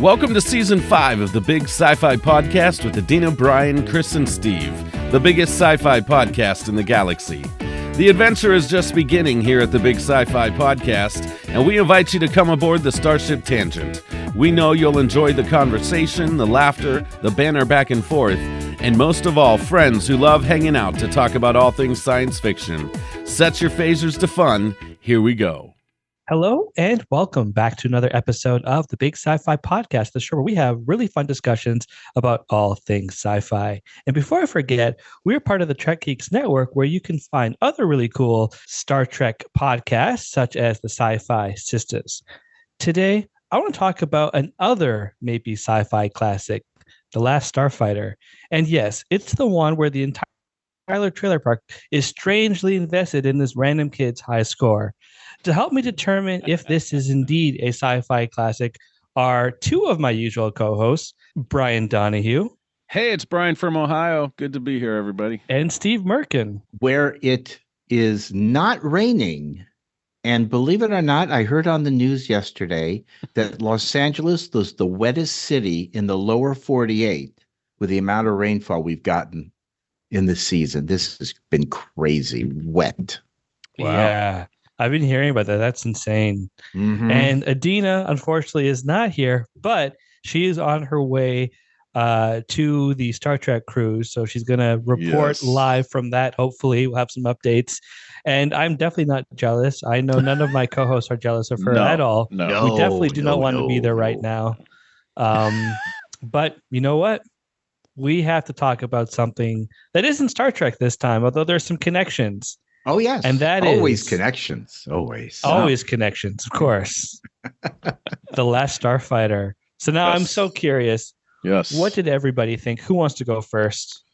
Welcome to Season 5 of the Big Sci-Fi Podcast with Adeena, Brian, Cris, and Steve, the biggest sci-fi podcast in the galaxy. The adventure is just beginning here at the Big Sci-Fi Podcast, and we invite you to come aboard the Starship Tangent. We know you'll enjoy the conversation, the laughter, the banter back and forth, and most of all, friends who love hanging out to talk about all things science fiction. Set your phasers to fun. Here we go. Hello and welcome back to another episode of the Big Sci-Fi Podcast, the show where we have really fun discussions about all things sci-fi. And before I forget, we're part of the Trek Geeks Network, where you can find other really cool Star Trek podcasts, such as the Sci-Fi Sisters. Today, I want to talk about another maybe sci-fi classic, The Last Starfighter. And yes, it's the one where the entire trailer park is strangely invested in this random kid's high score. To help me determine if this is indeed a sci-fi classic are two of my usual co-hosts, Brian Donahue. Hey, it's Brian from Ohio. Good to be here, everybody. And Steve Merkin. Where it is not raining. And believe it or not, I heard on the news yesterday that Los Angeles was the wettest city in the lower 48 with the amount of rainfall we've gotten in the season. This has been crazy wet. Wow. Yeah. I've been hearing about that. That's insane. Mm-hmm. And Adeena, unfortunately, is not here, but she is on her way to the Star Trek cruise. So she's going to report live from that. Hopefully, we'll have some updates. And I'm definitely not jealous. I know none of my co-hosts are jealous of her at all. No, we definitely do not want to be there right now. But you know what? We have to talk about something that isn't Star Trek this time, although there's some connections. Oh, yes. And that always is connections. Always. Always connections, of course. The Last Starfighter. So now I'm so curious. Yes. What did everybody think? Who wants to go first?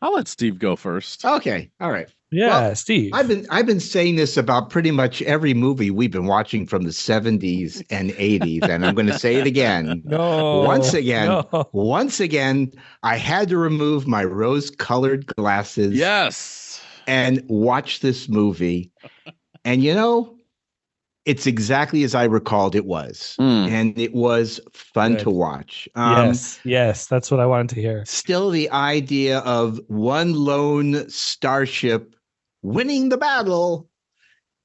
I'll let Steve go first. Okay. All right. Yeah, well, Steve. I've been saying this about pretty much every movie we've been watching from the 70s and 80s, and I'm going to say it again. Once again, I had to remove my rose-colored glasses. Yes. And watch this movie. And, you know, it's exactly as I recalled it was. And it was fun to watch. Yes, that's what I wanted to hear. Still the idea of one lone starship winning the battle.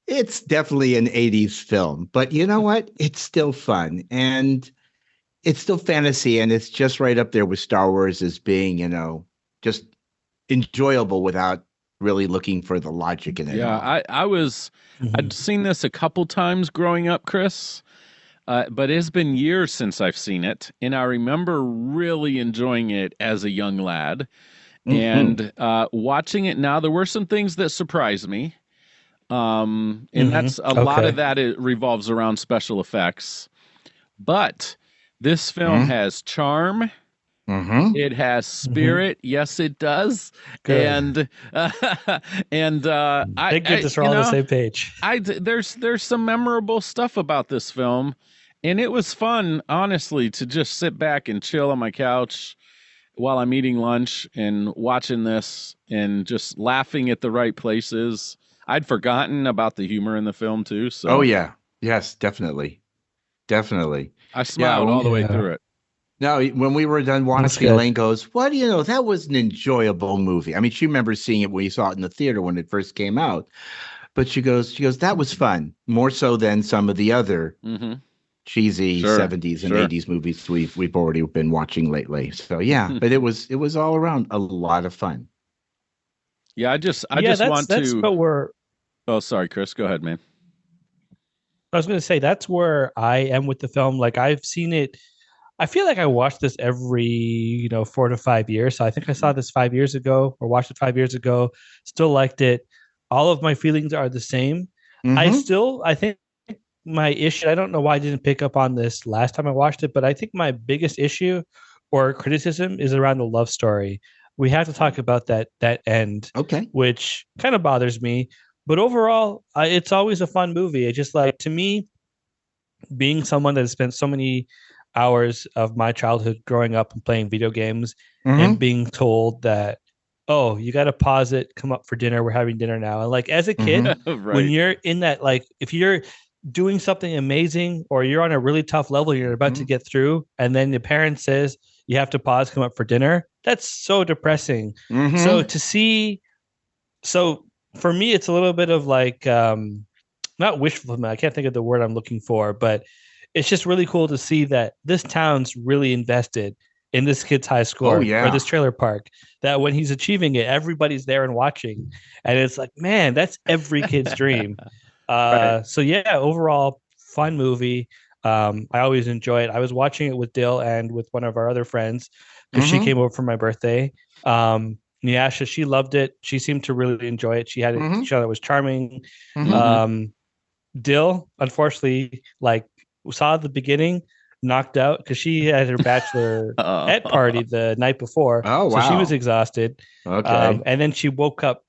It's definitely an 80s film. But you know what? It's still fun. And it's still fantasy. And it's just right up there with Star Wars as being, you know, just enjoyable without really looking for the logic in it. Yeah, I'd seen this a couple times growing up, Cris, but it's been years since I've seen it, and I remember really enjoying it as a young lad. And watching it now, there were some things that surprised me, and that's a lot of that. It revolves around special effects, but this film has charm. It has spirit. Yes, it does. Good. And thank goodness we're all on the same page. There's some memorable stuff about this film, and it was fun, honestly, to just sit back and chill on my couch while I'm eating lunch and watching this and just laughing at the right places. I'd forgotten about the humor in the film too. So yes, definitely. I smiled all the way through it. No, when we were done watching, Elaine goes, "Well, you know, that was an enjoyable movie." I mean, she remembers seeing it when you saw it in the theater when it first came out. But she goes, that was fun, more so than some of the other cheesy 70s and 80s movies we've already been watching lately. So yeah, but it was all around a lot of fun. Yeah, I just want to. But we're. Oh, sorry, Cris. Go ahead, man. I was going to say that's where I am with the film. Like I've seen it. I feel like I watch this every, 4 to 5 years. So I think I saw this 5 years ago or watched it 5 years ago. Still liked it. All of my feelings are the same. I think my issue, I don't know why I didn't pick up on this last time I watched it, but I think my biggest issue or criticism is around the love story. We have to talk about that end, which kind of bothers me. But overall, it's always a fun movie. It's just like, to me, being someone that has spent so many hours of my childhood growing up and playing video games and being told that, oh, you got to pause it, come up for dinner, we're having dinner now. And like as a kid, when you're in that, like if you're doing something amazing, or you're on a really tough level you're about to get through, and then the parent says you have to pause, come up for dinner. That's so depressing. So to see, so for me, it's a little bit of like not wish fulfillment. I can't think of the word I'm looking for, but it's just really cool to see that this town's really invested in this kid's high score or this trailer park. That when he's achieving it, everybody's there and watching, and it's like, man, that's every kid's dream. Right. So yeah, overall fun movie. I always enjoy it. I was watching it with Dill and with one of our other friends because she came over for my birthday. Nyasha, she loved it. She seemed to really enjoy it. She had it. She thought it was charming. Dill, unfortunately, like saw the beginning, knocked out because she had her bachelor at party the night before. Oh, wow. So she was exhausted. Okay. And then she woke up,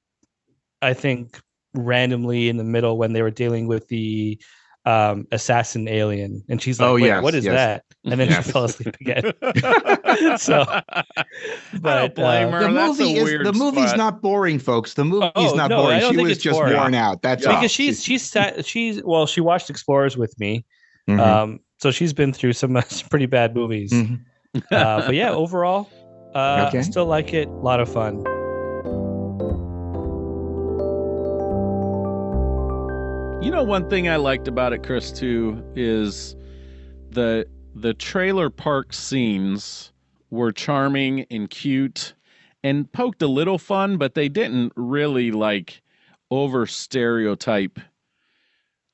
I think, randomly in the middle when they were dealing with the assassin alien, and she's like, "Wait, what is that?" And then she fell asleep again. So, but I don't blame her. The movie's not boring, folks. The movie's not boring. She was just worn out. That's because she watched Explorers with me, so she's been through some pretty bad movies. But yeah, overall, I still like it. A lot of fun. You know, one thing I liked about it, Chris, too, is the trailer park scenes were charming and cute and poked a little fun, but they didn't really like over stereotype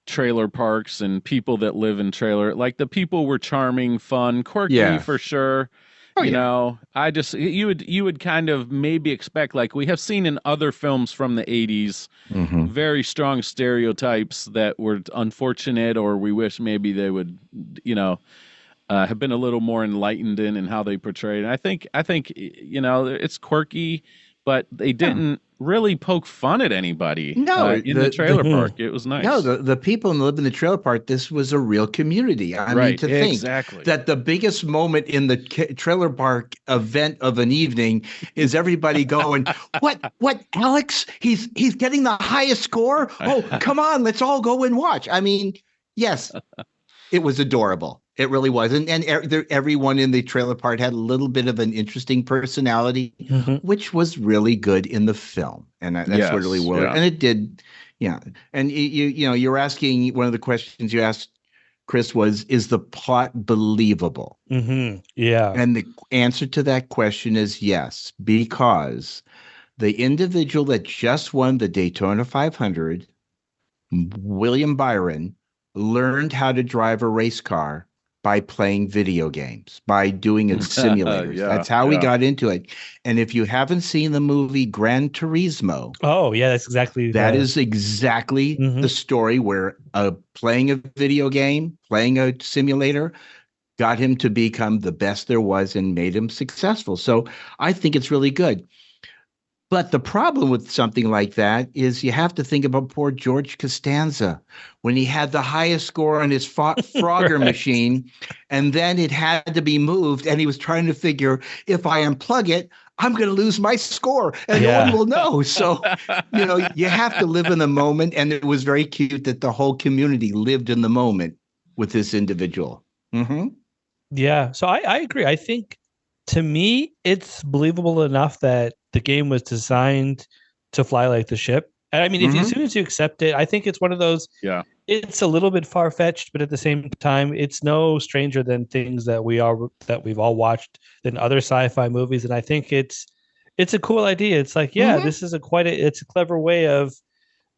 trailer parks and people that live in trailer. Like the people were charming, fun, quirky for sure. You know, I just you would kind of maybe expect, like we have seen in other films from the 80s, very strong stereotypes that were unfortunate, or we wish maybe they would, you know, have been a little more enlightened in how they portrayed. And I think you know, it's quirky, but they didn't really poke fun at anybody. No, in the trailer park, it was nice. No, the people who live in the trailer park, this was a real community. I mean, to think that the biggest moment in the trailer park event of an evening is everybody going, what, Alex? He's getting the highest score? Oh, come on, let's all go and watch. I mean, yes, it was adorable. It really was. And everyone in the trailer park had a little bit of an interesting personality, which was really good in the film. And that's what really worked. Yeah. And it did. Yeah. And you know, you're asking, one of the questions you asked, Chris, is the plot believable? Yeah. And the answer to that question is yes, because the individual that just won the Daytona 500, William Byron, learned how to drive a race car by playing video games, by doing it simulators. That's how we got into it. And if you haven't seen the movie Gran Turismo, that is exactly the story where playing a video game, playing a simulator, got him to become the best there was and made him successful. So I think it's really good. But the problem with something like that is you have to think about poor George Costanza when he had the highest score on his Frogger machine, and then it had to be moved, and he was trying to figure, if I unplug it, I'm going to lose my score, and no one will know. So, you know, you have to live in the moment, and it was very cute that the whole community lived in the moment with this individual. Yeah, so I agree. I think, to me, it's believable enough that the game was designed to fly like the ship. And I mean, as soon as you accept it, I think it's one of those, it's a little bit far-fetched, but at the same time, it's no stranger than things that we've all watched than other sci-fi movies. And I think it's a cool idea. It's like, this is it's a clever way of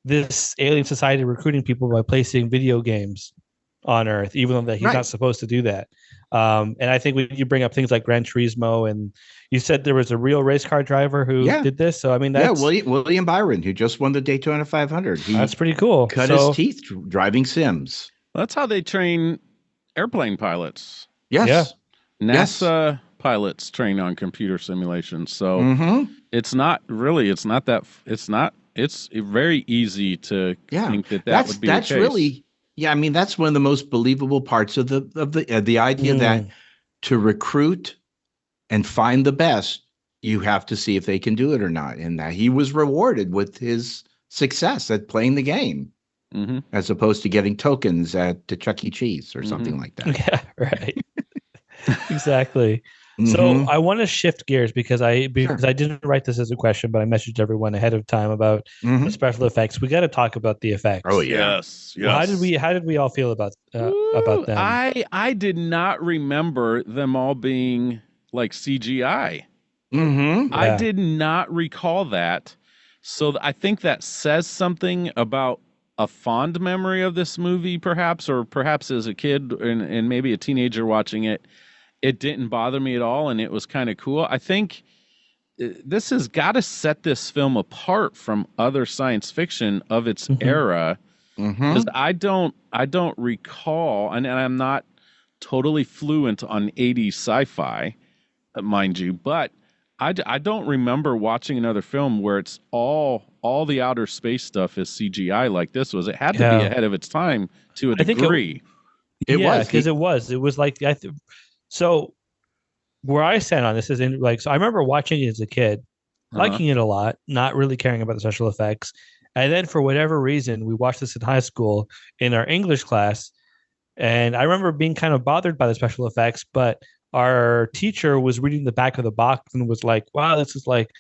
this alien society recruiting people by placing video games on Earth, even though that he's not supposed to do that. And I think when you bring up things like Gran Turismo, and you said there was a real race car driver who did this. So, I mean, that's William Byron, who just won the Daytona 500. That's pretty cool. Cut his teeth driving sims. That's how they train airplane pilots. Yes. Yeah. NASA pilots train on computer simulations. So it's very easy to think that would be the case. Really, I mean, that's one of the most believable parts of the idea that to recruit and find the best, you have to see if they can do it or not. And that he was rewarded with his success at playing the game. as opposed to getting tokens at the Chuck E. Cheese or something like that. Yeah, right. Exactly. So Mhm. I want to shift gears because I Sure. didn't write this as a question, but I messaged everyone ahead of time about the Mhm. special effects. We got to talk about the effects. Oh yeah. Yes. Well, how did we all feel about them? I did not remember them all being like CGI. Mm-hmm. I Yeah. did not recall that. So I think that says something about a fond memory of this movie, perhaps, or perhaps as a kid and maybe a teenager watching it, it didn't bother me at all and it was kind of cool. I think this has got to set this film apart from other science fiction of its era, because Mm-hmm. I don't recall, and I'm not totally fluent on 80s sci-fi, mind you, but I don't remember watching another film where it's all the outer space stuff is CGI like this was. It had to be Yeah. ahead of its time to a I think degree. It yeah, was. because it was like so where I stand on this is in like so I remember watching it as a kid, Uh-huh. liking it a lot, not really caring about the special effects. And then for whatever reason, we watched this in high school in our English class. And I remember being kind of bothered by the special effects, but our teacher was reading the back of the box and was like, wow, this is like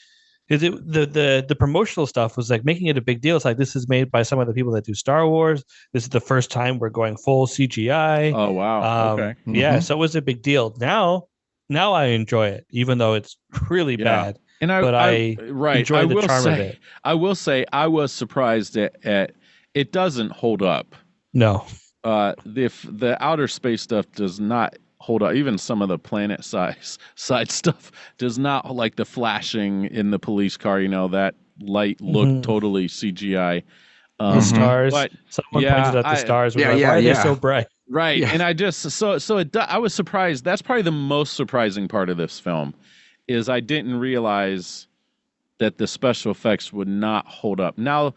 because the promotional stuff was like making it a big deal. It's like this is made by some of the people that do Star Wars. This is the first time we're going full CGI. Oh wow. Okay. Yeah, Mhm. so it was a big deal. Now I enjoy it, even though it's really Yeah. bad. And But I right. enjoy I the will charm of say it. I will say I was surprised at it doesn't hold up. No, The outer space stuff does not hold up. Even some of the planet side stuff does not, like the flashing in the police car. You know, that light looked Mhm. totally CGI. the Mhm. stars. But Someone yeah, pointed out the stars. Was Yeah, like, yeah, why are they yeah. so bright? right. Yeah. And I just I was surprised. That's probably the most surprising part of this film is I didn't realize that the special effects would not hold up. Now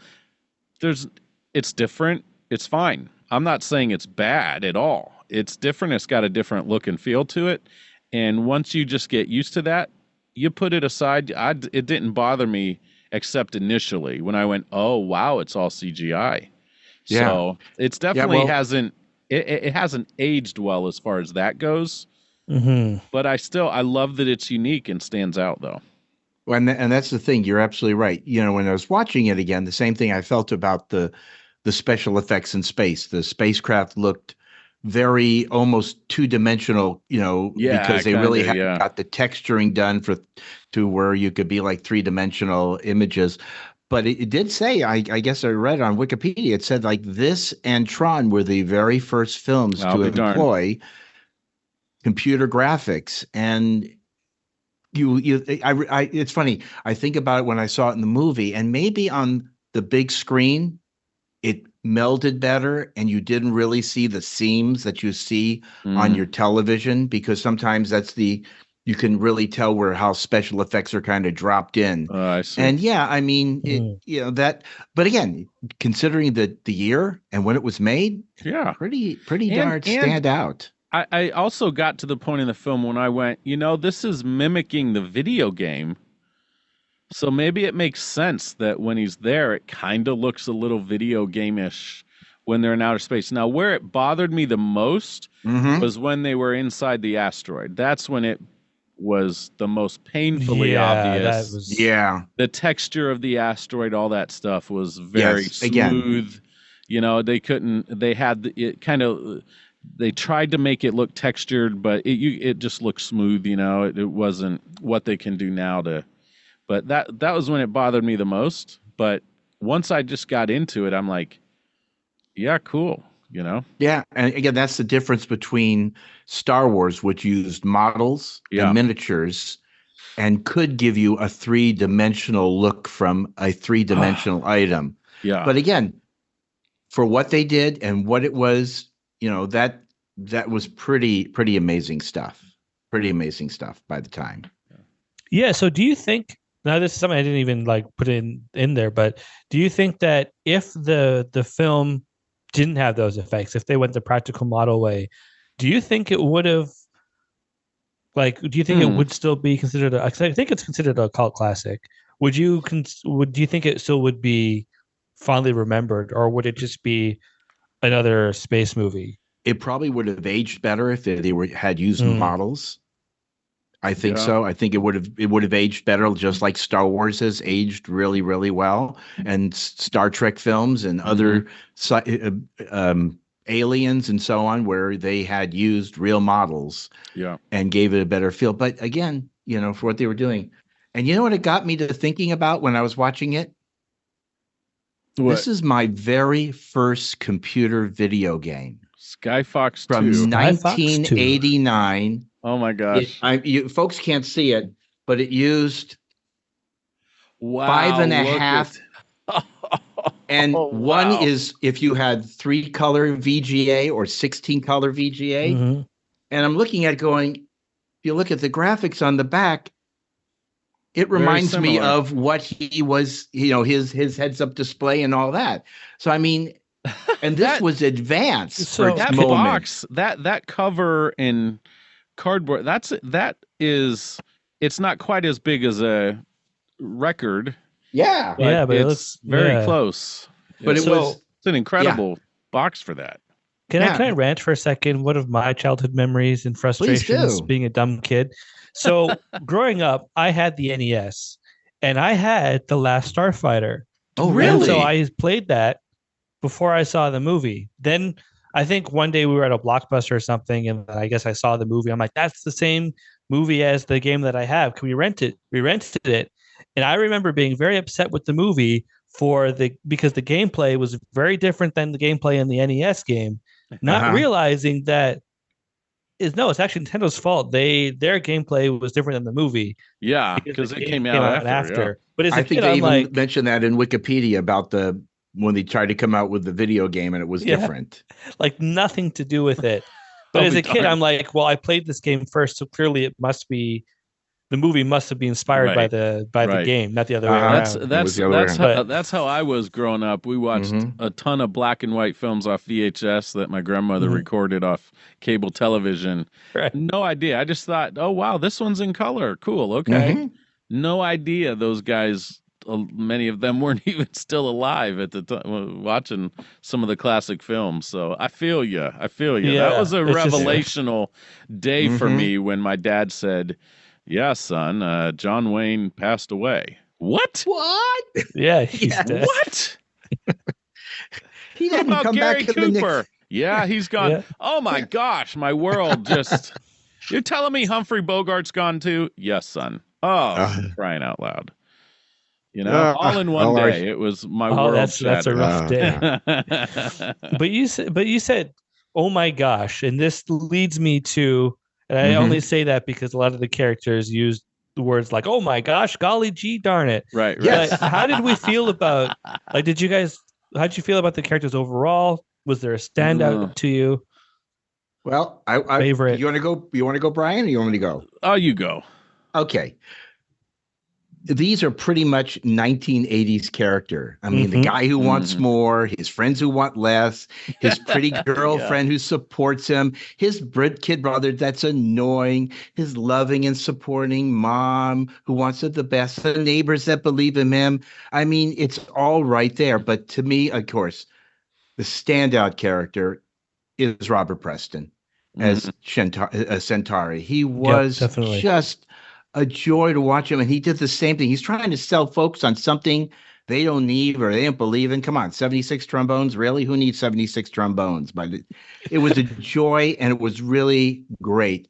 there's it's different. It's fine. I'm not saying it's bad at all. It's different. It's got a different look and feel to it. And once you just get used to that, you put it aside. It didn't bother me except initially when I went, "Oh wow, it's all CGI." Yeah. So it's Yeah. definitely Well, hasn't it hasn't aged well as far as that goes. Mm-hmm. But I love that it's unique and stands out though. and that's the thing. You're absolutely right. You know, when I was watching it again, the same thing I felt about the special effects in space. The spacecraft looked very almost two-dimensional, you know, Yeah, because they really kinda, hadn't yeah. got the texturing done for to where you could be like three-dimensional images. But it did say, I guess I read on Wikipedia, it said like this and Tron were the very first films I'll to be darned. employ computer graphics. And it's funny. I think about it when I saw it in the movie, and maybe on the big screen, it melded better, and you didn't really see the seams that you see on Mm. your television, because sometimes you can really tell where how special effects are kind of dropped in. I see. And yeah, I mean Mhm. that. But again, considering the year and when it was made, Yeah. pretty And- darn and- stand out. I also got to the point in the film when I went, this is mimicking the video game. So maybe it makes sense that when he's there, it kind of looks a little video game-ish when they're in outer space. Now, where it bothered me the most Mhm. was when they were inside the asteroid. That's when it was the most painfully Yeah, obvious. that was Yeah. The texture of the asteroid, all that stuff was very Yes, again. smooth. They tried to make it look textured, but it just looked smooth. It wasn't what they can do now but that was when it bothered me the most. But once I just got into it, I'm like, yeah, cool. Yeah, and again, that's the difference between Star Wars, which used models Yeah. and miniatures and could give you a three-dimensional look from a three-dimensional item. Yeah. But again, for what they did and what it was, that was pretty amazing stuff. Pretty amazing stuff by the time. Yeah. So do you think now this is something I didn't even like put in there, but do you think that if the film didn't have those effects, if they went the practical model way, do you think it would have do you think it would still be considered I think it's considered a cult classic. Do you think it still would be fondly remembered, or would it just be another space movie? It probably would have aged better if had used models. I think so. I think it would have aged better, just like Star Wars has aged really, really well, and Star Trek films and other aliens and so on, where they had used real models, and gave it a better feel. But again, for what they were doing, and you know what it got me to thinking about when I was watching it? What? This is my very first computer video game, Skyfox 2 from 1989. Oh my gosh! You folks can't see it, but it used 5.5. And one is if you had 3-color VGA or 16-color VGA. And I'm looking at going, if you look at the graphics on the back, it reminds me of what he was, his heads-up display and all that. So I mean, and this was advanced for its moment. Box, that cover in cardboard, it's not quite as big as a record. Yeah. But it looks very close. But it's an incredible box for that. Can I rant for a second? One of my childhood memories and frustrations being a dumb kid. So growing up, I had the NES and I had The Last Starfighter. Oh, really? And so I played that before I saw the movie. Then I think one day we were at a Blockbuster or something, and I guess I saw the movie. I'm like, that's the same movie as the game that I have. Can we rent it? We rented it. And I remember being very upset with the movie because the gameplay was very different than the gameplay in the NES game, not realizing that it's actually Nintendo's fault. Their gameplay was different than the movie. Yeah, because it came out after. Yeah. But I think they even mentioned that in Wikipedia about when they tried to come out with the video game and it was different. Like nothing to do with it. But as a kid, I'm like, well, I played this game first, so clearly it must be the movie must have been inspired by the game, not the other way around. That's how I was growing up. We watched a ton of black and white films off VHS that my grandmother recorded off cable television. Right. No idea. I just thought, oh wow, this one's in color. Cool. Okay. No idea those guys. Many of them weren't even still alive at the time watching some of the classic films. So I feel you. Yeah, that was a revelational day for me when my dad said, "Yeah, son, John Wayne passed away." What? Yeah, he's dead. What? He didn't come Gary back to Cooper. Yeah, he's gone. Yeah. Oh my gosh, my world just. You're telling me Humphrey Bogart's gone too? Yes, son. Oh, crying out loud. All in one day. It was my world. That's a rough day. But you said, "Oh my gosh," and this leads me to, and I only say that because a lot of the characters used the words like, "Oh my gosh, golly gee, darn it." Right. Yes. How did we feel about? How'd you feel about the characters overall? Was there a standout to you? Well, favorite. You want to go? You want to go, Brian, or you want me to go? Oh, you go. Okay. These are pretty much 1980s character. I mean, the guy who wants more, his friends who want less, his pretty girlfriend who supports him, his kid brother that's annoying, his loving and supporting mom who wants it the best, the neighbors that believe in him. I mean, it's all right there. But to me, of course, the standout character is Robert Preston as Centauri. He was just a joy to watch him, and he did the same thing. He's trying to sell folks on something they don't need or they don't believe in. Come on, 76 trombones, really? Who needs 76 trombones? But it was a joy, and it was really great.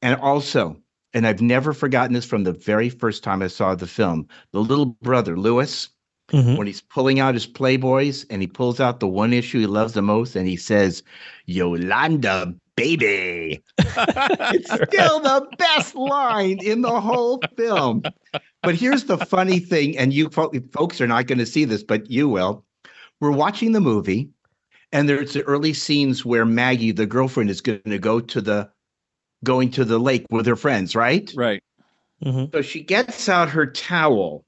And also, and I've never forgotten this from the very first time I saw the film, the little brother, Lewis, when he's pulling out his Playboys, and he pulls out the one issue he loves the most, and he says, "Yolanda, baby." It's still the best line in the whole film. But here's the funny thing, and you folks are not going to see this, but you will. We're watching the movie, and there's the early scenes where Maggie, the girlfriend, is going to going to the lake with her friends, right? Right. So she gets out her towel,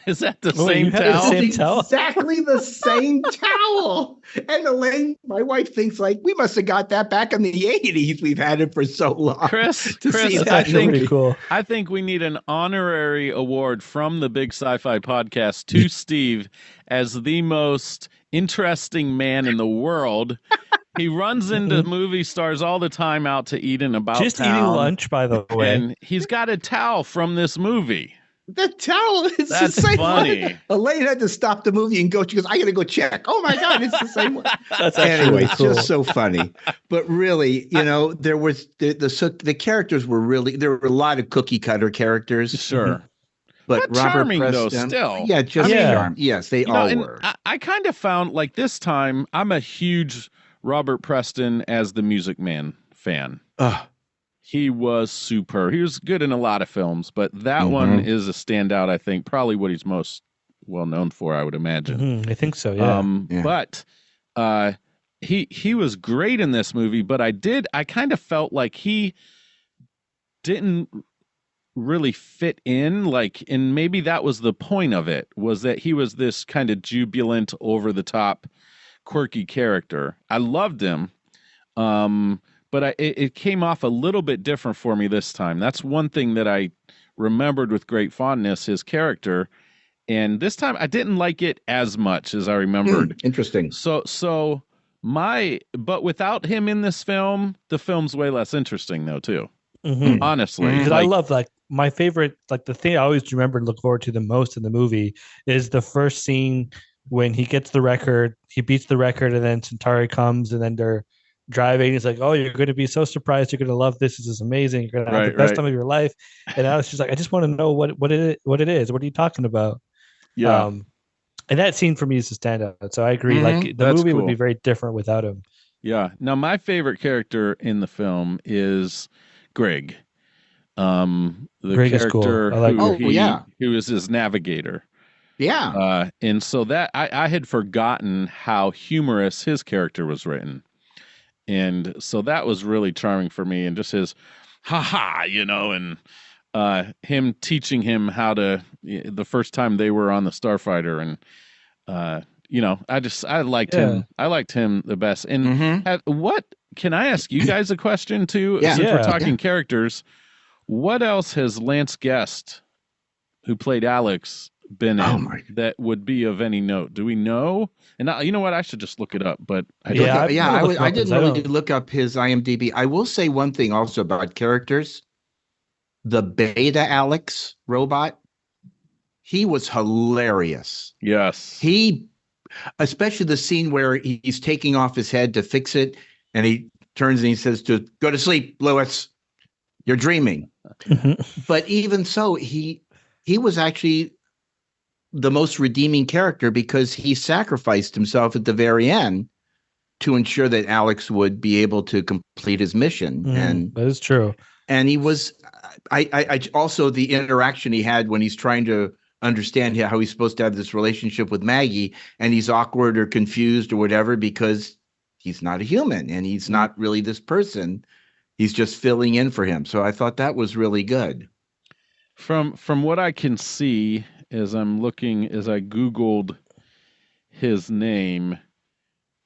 Is that the Oh, same you had the towel? same towel? Exactly the same towel. And Elaine, my wife, thinks like we must have got that back in the 80s. We've had it for so long. Chris, to see That's that actually movie. pretty cool. I think we need an honorary award from the Big Sci-Fi Podcast to Steve as the most interesting man in the world. He runs into movie stars all the time out to eat in about Just town, eating lunch, by the way. and he's got a towel from this movie. The towel is That's the same funny. one. Elaine had to stop the movie and go. She goes, "I got to go check." Oh my God, it's the same one. That's actually Anyway, really it's cool. just so funny. But really, there was the characters were really, there were a lot of cookie cutter characters. Sure. But But Robert charming, though, Preston, still. yeah, just Yeah. charm. Yes, they You know, all and were. I kind of found like this time, I'm a huge Robert Preston as the Music Man fan. Ugh. He was super. He was good in a lot of films, but that one is a standout, I think. Probably what he's most well known for, I would imagine. I think so, yeah. Yeah. But he was great in this movie, but I kind of felt like he didn't really fit in, like, and maybe that was the point of it, was that he was this kind of jubilant, over the top, quirky character. I loved him. But it came off a little bit different for me this time. That's one thing that I remembered with great fondness, his character. And this time I didn't like it as much as I remembered. Interesting. But without him in this film, the film's way less interesting though, too. Honestly. Because I love, like, my favorite, like, the thing I always remember and look forward to the most in the movie is the first scene when he gets the record, he beats the record, and then Centauri comes, and then they're driving. He's like, "Oh, you're going to be so surprised. You're going to love this. This is amazing. You're going to have the best time of your life." And I was just like, "I just want to know what it is. What are you talking about?" Yeah. And that scene for me is a standout. So I agree. Like, the That's movie would cool. be very different without him. Yeah. Now, my favorite character in the film is Greg. The Greg is cool. character I like who is his navigator. Yeah. And so that I had forgotten how humorous his character was written. And so that was really charming for me, and just his ha, and him teaching him how to, the first time they were on the Starfighter, and I liked him. I liked him the best. And what can I ask you guys a question too? Yeah. Since we're talking characters, what else has Lance Guest, who played Alex, been in that would be of any note? Do we know? And you know what? I should just look it up, but I don't. I didn't really look up his IMDb. I will say one thing also about characters. The Beta Alex robot, he was hilarious. Yes. Especially the scene where he's taking off his head to fix it, and he turns and he says to go to sleep, Lewis, you're dreaming. But even so, he was actually the most redeeming character, because he sacrificed himself at the very end to ensure that Alex would be able to complete his mission. And that is true. And he was, I also, the interaction he had when he's trying to understand how he's supposed to have this relationship with Maggie, and he's awkward or confused or whatever, because he's not a human and he's not really this person. He's just filling in for him. So I thought that was really good. From what I can see, as I Googled his name,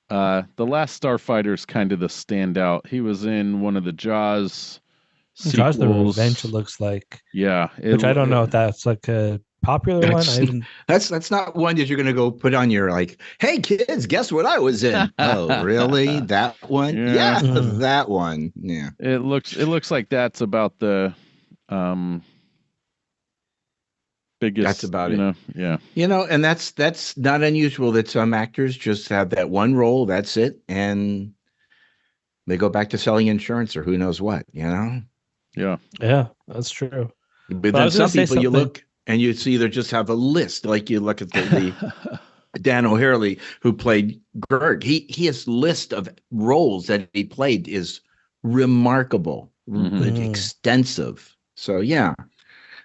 the Last Starfighter is kind of the standout. He was in one of the Jaws sequels. Jaws the Revenge, it looks like. Yeah. Which I don't know if that's like a popular one. That's not one that you're going to go put on your, like, hey, kids, guess what I was in? Oh, really? That one? Yeah, that one. Yeah. It looks like that's about the biggest. That's about it. Yeah. And that's not unusual that some actors just have that one role. That's it. And they go back to selling insurance or who knows what, Yeah. Yeah, that's true. But then some people you look and you see they just have a list. Like you look at the Dan O'Harely, who played Gurg. He has list of roles that he played is remarkable, extensive. So yeah.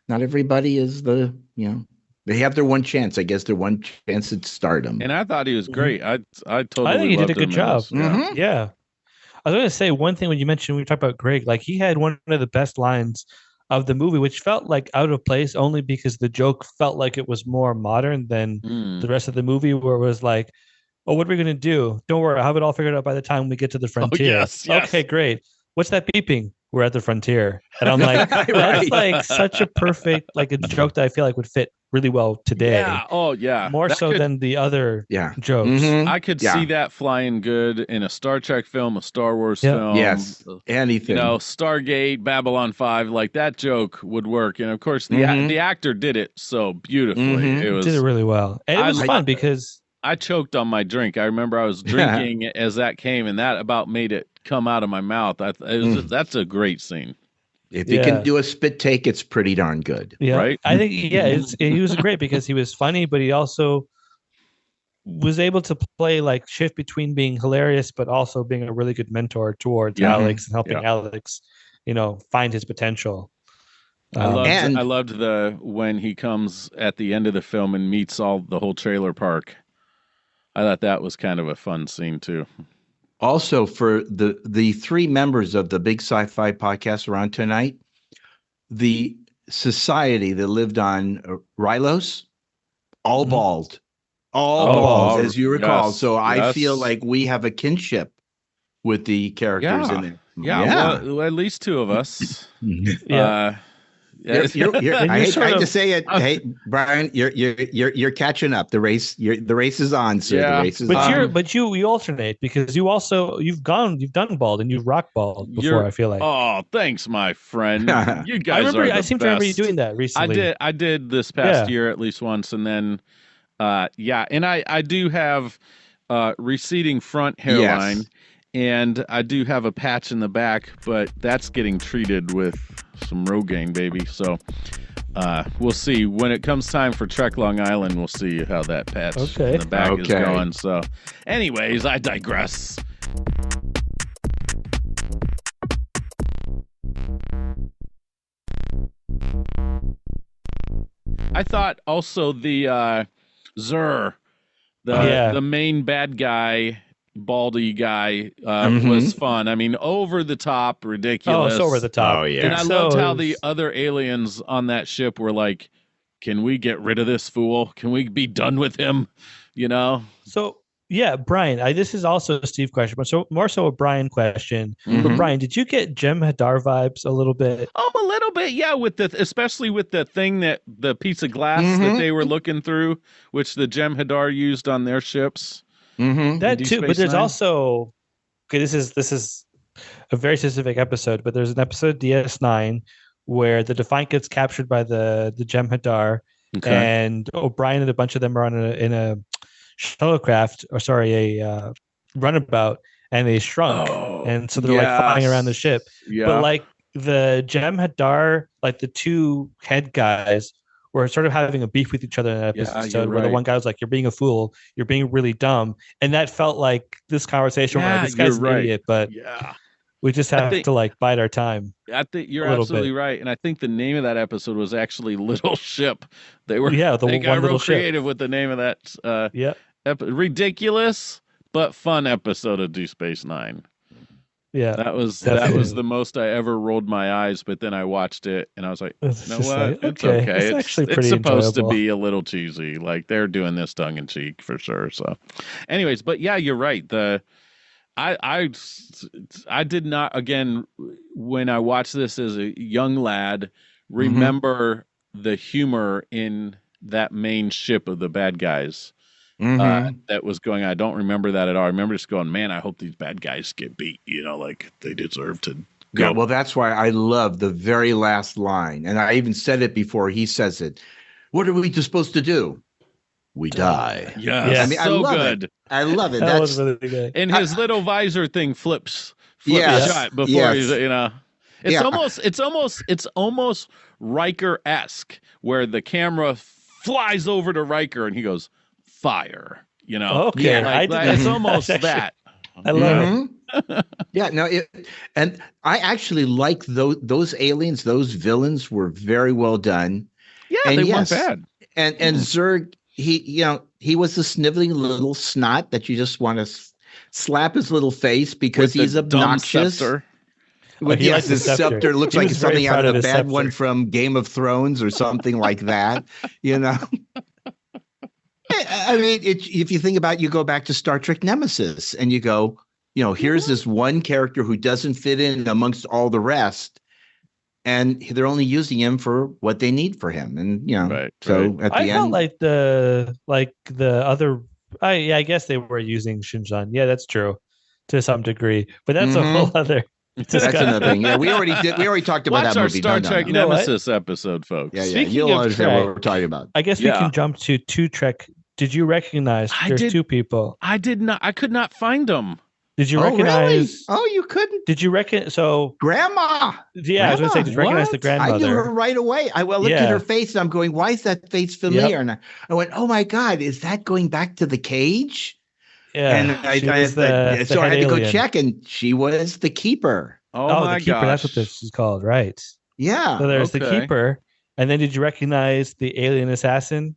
Not everybody is they have their one chance. I guess their one chance at stardom. And I thought he was great. I totally I think he did a loved good him job. Yeah. I was going to say one thing when you talk about Greg, like he had one of the best lines of the movie, which felt like out of place only because the joke felt like it was more modern than the rest of the movie, where it was like, oh, what are we going to do? Don't worry, I'll have it all figured out by the time we get to the frontier. yes. Okay, great. What's that beeping? We're at the frontier. And I'm like, that's Right. like such a perfect, like a joke that I feel like would fit really well today. Yeah. Oh, yeah. More That so could- than the other Yeah. jokes. Mhm. I could Yeah. see that flying good in a Star Trek film, a Star Wars Yeah. film. Yes. Anything. You know, Stargate, Babylon 5, like that joke would work. And of course, the Mhm. the actor did it so beautifully. Mhm. It was. Did it really well. And it I was like fun because I choked on my drink. I remember I was drinking as that came, and that about made it come out of my mouth. That's a great scene. If you Yeah. can do a spit take, it's pretty darn good. yeah, Right? I think he was great because he was funny, but he also was able to play like shift between being hilarious but also being a really good mentor towards Yeah. Alex and helping Yeah. Alex, find his potential. I loved And- I loved when he comes at the end of the film and meets the whole trailer park. I thought that was kind of a fun scene too. Also, for the three members of the Big Sci-Fi podcast around tonight, the society that lived on Rylos, all Mhm. bald, all Oh, bald, as you recall. yes, So I yes. feel like we have a kinship with the characters in there. Yeah, well, at least two of us. Mhm. Yeah. And I you're hate sort to of- say it. Hey, Brian, you're catching up. The race is on, sir. Yeah. The race is But on. you alternate because you've done bald and you've rock bald before. You're- I feel like Oh, thanks, my friend. You guys I are seem to remember you best. doing that recently. I did this past Yeah. year at least once, and then and I do have receding front hairline, Yes. and I do have a patch in the back, but that's getting treated with some Rogaine, baby. So we'll see when it comes time for Trek Long Island. We'll see how that patch in the back is Okay. going. So, anyways, I digress. I thought also the Zur, the main bad guy, baldy guy, was fun. I mean, over the top, ridiculous. Oh, so over the top. Oh, yeah. And I So loved how it the was- other aliens on that ship were like, "Can we get rid of this fool? Can we be done with him?" You know? So yeah, Brian, this is also a Steve question, but so more so a Brian question. But Mhm. Brian, did you get Jem Hadar vibes a little bit? A little bit, yeah. Especially with the thing the piece of glass that Mhm. they were looking through, which the Jem Hadar used on their ships. Mhm. That Deep too, Space but there's Nine? also this is a very specific episode, but there's an episode DS9 where the Defiant gets captured by the Jem Hadar, and O'Brien and a bunch of them are in a shuttlecraft, or sorry, a runabout, and they shrunk, and so they're like flying around the ship. Yeah. But like the Jem Hadar, like the two head guys were sort of having a beef with each other in that Yeah, episode you're where the right. one guy was like, "You're being a fool, you're being really dumb," and that felt like this conversation where Yeah, this guy's an you're right. idiot, but yeah. we just I have think- to like bide our time. I think you're A little absolutely bit. right, and I think the name of that episode was actually Little Ship. They were Yeah, the they got one little real ship. creative with the name of that. Yeah, Ridiculous but fun episode of Deep Space Nine. yeah. That was Definitely. the most I ever rolled my eyes. But then I watched it and I was like, It's you know just what? like, It's okay, okay. it's actually pretty supposed enjoyable. to be a little cheesy. Like they're doing this tongue in cheek for sure. So, anyways, but yeah, you're right. I did not, again, when I watched this as a young lad, remember the humor in that main ship of the bad guys that was going on. I don't remember that at all. I remember just going, man, I hope these bad guys get beat, like they deserve to go. Yeah, well, that's why I love the very last line. And I even said it before he says it. What are we supposed to do? We die. Yeah, Yeah. I mean, I so love good. it. I love it. That was really good. And his little visor thing flips Yes, shut before yes. he's, It's Yeah. it's almost Riker-esque, where the camera flies over to Riker and he goes, fire. Okay, Yeah, I did it's that. almost That's actually- that. I love it. Mhm. Yeah, no, and I actually like those aliens, those villains were very well done. Yeah, And they yes, weren't bad. And Zurg, he was a sniveling little snot that you just want to slap his little face because With he's the dumb obnoxious. scepter. With he yes, liked the the scepter looks He like was it's very something out proud of of a his bad one scepter. from Game of Thrones or something like that. You know, I mean, if you think about it, you go back to Star Trek Nemesis and you go, here's this one character who doesn't fit in amongst all the rest, and they're only using him for what they need for him. And Right, so at I the felt end, like the other. I guess they were using Shinjan. Yeah, that's true to some degree, but that's a whole other that's another thing. Yeah, we already talked about Watch that our movie. Star No, Trek no. You know what? Nemesis episode, folks. Yeah, Speaking you'll of understand what Trek, we're talking about. I guess we Yeah. can jump to two Trek. Did you recognize? There's two people. I did not. I could not find them. Did you Oh, really? recognize? Oh, you couldn't. Did you reckon? So Grandma. yeah, I was going to say, did you recognize the What? grandmother? I knew her right away. I looked at her face and I'm going, why is that face familiar? And I went, oh my God, is that going back to the cage? Yeah, And I had to go check, and she was the keeper. Oh my the keeper. gosh. That's what this is called, right? Yeah. So there's the Okay. keeper, and then did you recognize the alien assassin?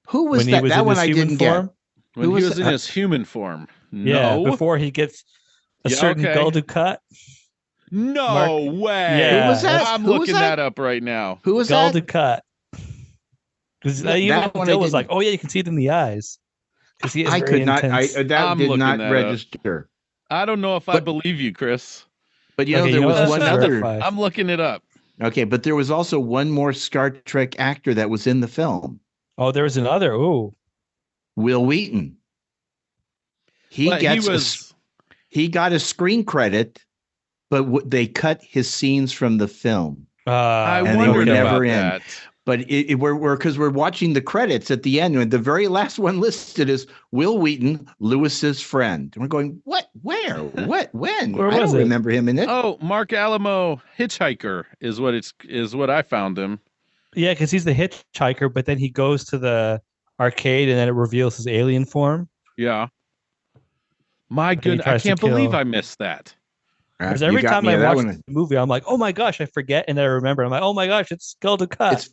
Who was when that? He was that in one his I human didn't form? get. When he was in his human form. Yeah, No. before he gets a certain okay. golden cut. No way. Yeah. Who was that? I'm Who was looking that? that up right now. Who was golden that? cut. Because That even one Dill I was like, didn't- "Oh yeah, you can see it in the eyes." Because he is I very could not. intense. That I'm did looking not that up. register. I don't know if I But- believe you, Chris. But Okay, there was what? one Let's other. verify. I'm looking it up. Okay, but there was also one more Star Trek actor that was in the film. Oh, there was another. Ooh, Will Wheaton. He But he got a screen credit, but they cut his scenes from the film. I and they wondered were never about in. that. But we're watching the credits at the end, and the very last one listed is Will Wheaton, Lewis's friend. And we're going, what? Where? What? When? Where I was don't it? remember him in it. Oh, Mark Alamo Hitchhiker is what I found him. yeah, because he's the hitchhiker, but then he goes to the arcade, and then it reveals his alien form. Yeah. My he goodness, I tries to can't believe kill- I missed that. Because You every got time me I on that watch one. the movie, I'm like, "Oh my gosh, I forget," and then I remember. I'm like, "Oh my gosh, it's golden cut."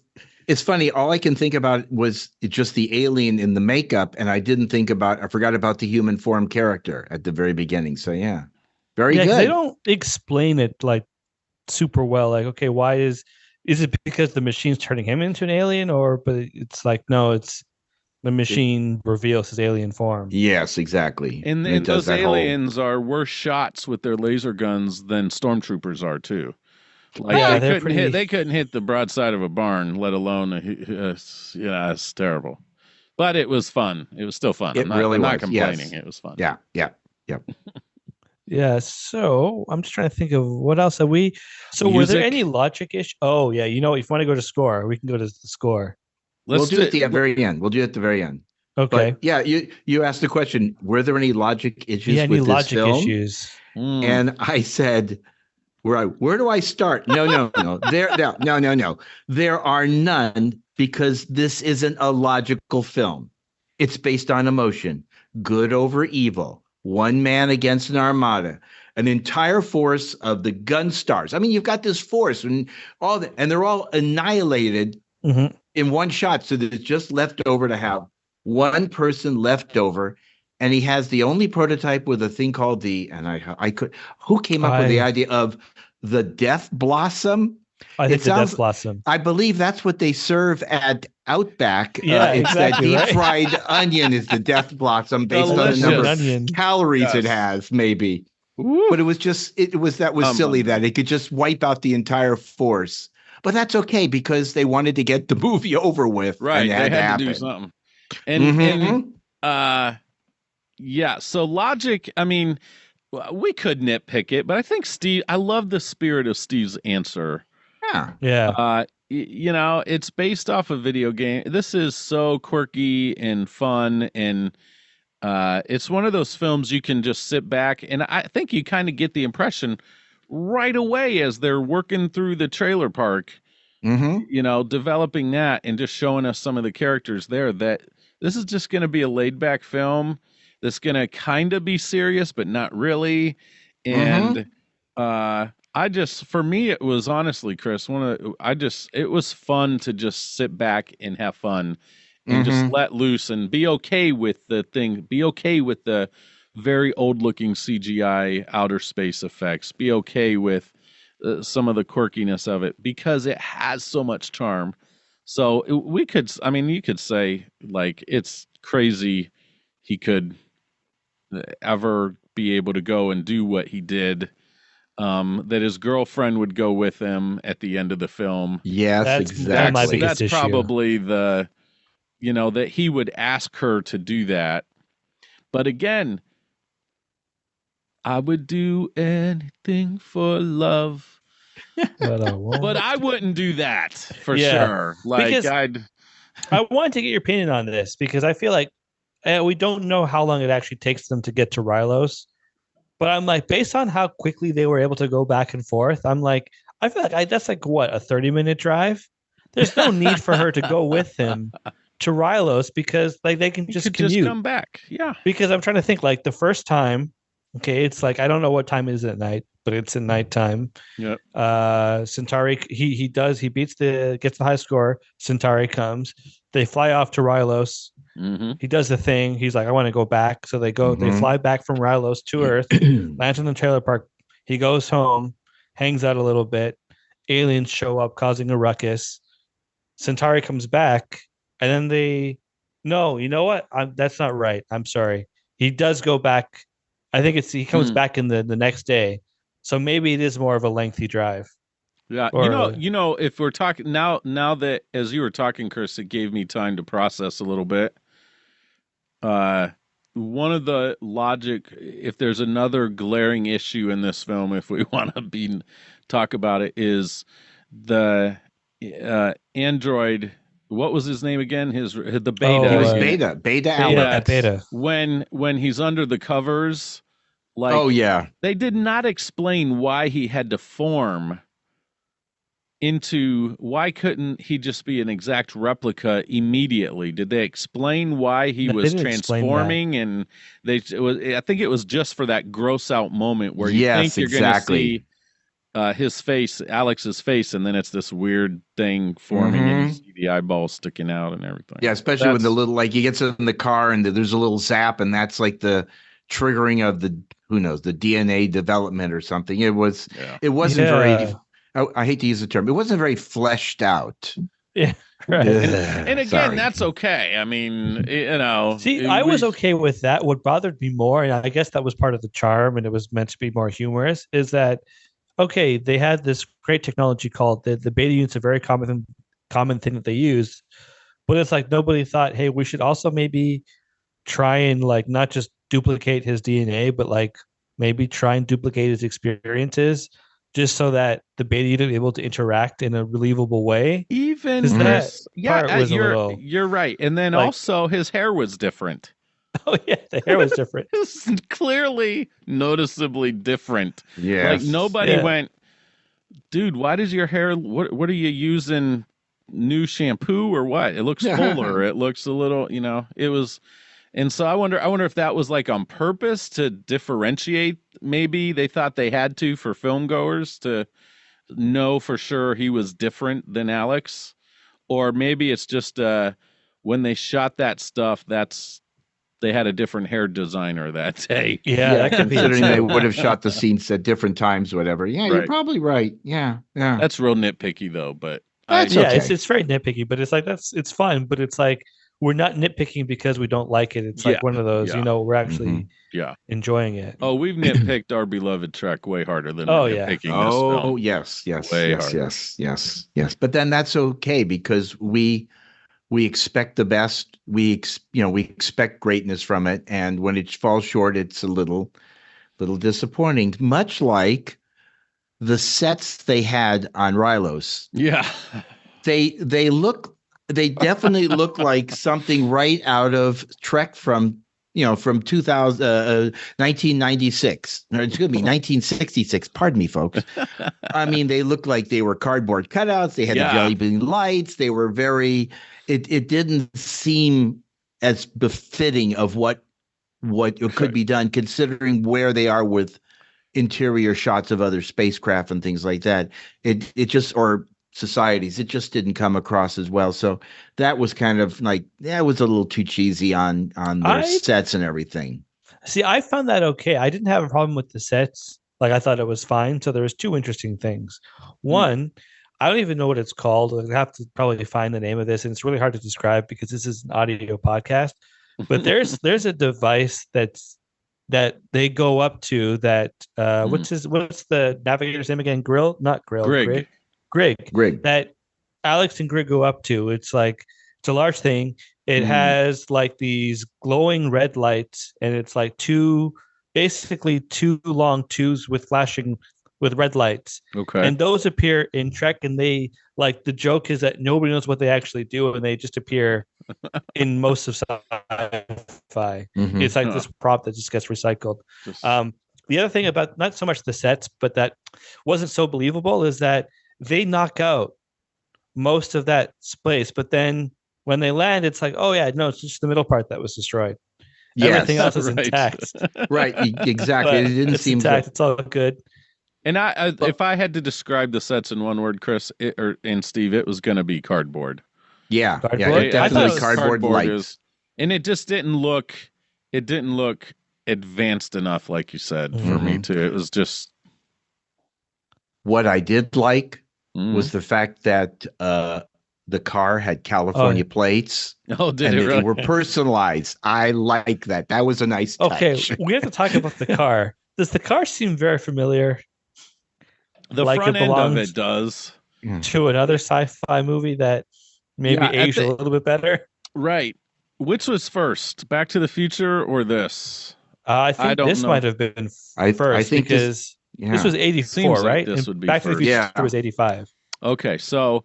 It's funny. All I can think about was just the alien in the makeup, and I forgot about the human form character at the very beginning. So yeah, very Yeah, 'cause good. they don't explain it like super well. Like, okay, why is it because the machine's turning him into an alien, but it's like no, it's the machine reveals his alien form. Yes, exactly. And it does those that whole- aliens are worse shots with their laser guns than stormtroopers are too. Like Yeah, they they're couldn't hit. pretty- They couldn't hit the broadside of a barn, let alone yeah, it's terrible. But it was fun. It was still fun. It I'm not, really I'm not was, complaining. yes. It was fun. Yeah. Yeah, so I'm just trying to think of what else have we. So were there Music? any logic issues? Oh yeah, if you want to go to score, we can go to the score. We'll do it at the very end. We'll do it at the very end. Okay. But yeah, you asked the question, were there any logic issues Yeah, any with this logic film? issues? Mm. And I said, where do I start? No. No. There are none because this isn't a logical film. It's based on emotion, good over evil, one man against an armada, an entire force of the gun stars. I mean, you've got this force and they're all annihilated Mhm. in one shot. So that it's just left over to have one person left over. And he has the only prototype with a thing called who came up with the idea of the death blossom? I think It the sounds- Death Blossom. I believe that's what they serve at Outback. Yeah, it's exactly, that deep right? fried onion is the death blossom based on the Delicious. number of Onion. calories it Yes. has, maybe. Woo. But it was silly that it could just wipe out the entire force. But that's okay because they wanted to get the movie over with. Right. And They it had to had to do happen. something. And Mhm. yeah. So logic. I mean, we could nitpick it, but I think I love the spirit of Steve's answer. Yeah. Yeah. It's based off a video game. This is so quirky and fun, and it's one of those films you can just sit back, and I think you kind of get the impression right away as they're working through the trailer park, Mm-hmm. developing that and just showing us some of the characters there, that this is just going to be a laid back film that's going to kind of be serious, but not really. And for me, it was honestly, Chris, it was fun to just sit back and have fun and just let loose and be okay with the very old looking CGI outer space effects, be okay with some of the quirkiness of it because it has so much charm. So we could, I mean, you could say like it's crazy he could ever be able to go and do what he did. That his girlfriend would go with him at the end of the film. Yes, That's exactly. my biggest That's issue. probably the, that he would ask her to do that. But again, I would do anything for love. But I wouldn't do that for sure. Like because I'd. I wanted to get your opinion on this because I feel like we don't know how long it actually takes them to get to Rylos. But I'm like, based on how quickly they were able to go back and forth, I'm like, I feel like that's like what, a 30-minute drive? There's no need for her to go with him to Rylos because like they can just commute. Just come back. Yeah. Because I'm trying to think like the first time, okay, it's like I don't know what time it is at night, but it's at nighttime. Yep. Centauri he gets the high score. Centauri comes. They fly off to Rylos. Mm-hmm. He does the thing. He's like, I want to go back. So they go, they fly back from Rylos to Earth, lands in the trailer park. He goes home, hangs out a little bit. Aliens show up causing a ruckus. Centauri comes back, and then no, you know what? That's not right. I'm sorry. He does go back. I think he comes back in the next day. So maybe it is more of a lengthy drive. Yeah, if we're talking now that as you were talking, Chris, it gave me time to process a little bit. One of the logic, if there's another glaring issue in this film, if we want to talk about it, is the android. What was his name again? The Beta. He was Beta Alex. Beta. When he's under the covers, like they did not explain why he had to form into, why couldn't he just be an exact replica immediately? Did they explain why he was transforming? And I think it was just for that gross out moment where you think you're going to see his face, Alex's face, and then it's this weird thing forming and you see the eyeballs sticking out and everything. Yeah, especially when the little, like he gets in the car and there's a little zap and that's like the triggering of the, who knows, the DNA development or something. It wasn't very, I hate to use the term, it wasn't very fleshed out. Yeah, right. And again, that's okay. I mean, See, I was okay with that. What bothered me more, and I guess that was part of the charm, and it was meant to be more humorous, is that, okay, they had this great technology called the beta unit's a very common thing that they use, but it's like nobody thought, hey, we should also maybe try and like not just duplicate his DNA, but like maybe try and duplicate his experiences, just so that the beta unit is able to interact in a believable way. Even you're right. And then also his hair was different. Oh yeah, the hair was different. It was clearly noticeably different. Yeah. Like nobody went, dude, why does your hair, what are you using, new shampoo or what? It looks fuller. It looks a little, it was. And so I wonder if that was like on purpose to differentiate. Maybe they thought they had to for film goers to know for sure he was different than Alex, or maybe it's just when they shot that stuff, they had a different hair designer that day. Yeah, that could be. Considering they would have shot the scenes at different times, whatever. Yeah, you're probably right. Yeah. That's real nitpicky though, but it's very nitpicky. But it's like it's fun, but it's like, we're not nitpicking because we don't like it. It's like one of those, we're actually enjoying it. Oh, we've nitpicked our beloved Trek way harder than nitpicking this film. Oh, yes. But then that's okay because we expect the best. We expect greatness from it, and when it falls short, it's a little disappointing. Much like the sets they had on Rylos. Yeah, they definitely look like something right out of Trek from 1996. Or it's going to be 1966. Pardon me, folks. I mean, they look like they were cardboard cutouts. They had the jelly bean lights. They were very. It didn't seem as befitting of what could be done, considering where they are with interior shots of other spacecraft and things like that. It just societies, it just didn't come across as well. So that was kind of like, it was a little too cheesy on their sets and everything. See, I found that okay. I didn't have a problem with the sets. Like I thought it was fine. So there was two interesting things. One, I don't even know what it's called. I have to probably find the name of this, and it's really hard to describe because this is an audio podcast. But there's a device that they go up to that what's the navigator's name again? Grig. Grig. That Alex and Grig go up to. It's a large thing. It has like these glowing red lights, and it's like basically two long tubes with flashing with red lights. Okay. And those appear in Trek, and they like the joke is that nobody knows what they actually do, and they just appear in most of sci-fi. It's like this prop that just gets recycled. The other thing about not so much the sets, but that wasn't so believable is that they knock out most of that space, but then when they land, it's like, oh yeah, no, it's just the middle part that was destroyed. Yes, everything else is intact. Right, exactly. It didn't seem intact. It's all good. And if I had to describe the sets in one word, Chris and Steve, it was going to be cardboard. Yeah, cardboard? Yeah, definitely cardboard lights. And it just didn't look advanced enough, like you said, for me too. It was just. What I did like was the fact that the car had California plates. Oh, did it really? They were personalized. I like that. That was a nice touch. Okay, we have to talk about the car. Does the car seem very familiar? The front end of it does. To another sci-fi movie that maybe aged a little bit better. Right. Which was first, Back to the Future or this? I think this might have been first. I think because this was 84, right? This would be Back first. to the Future was 85. Okay, so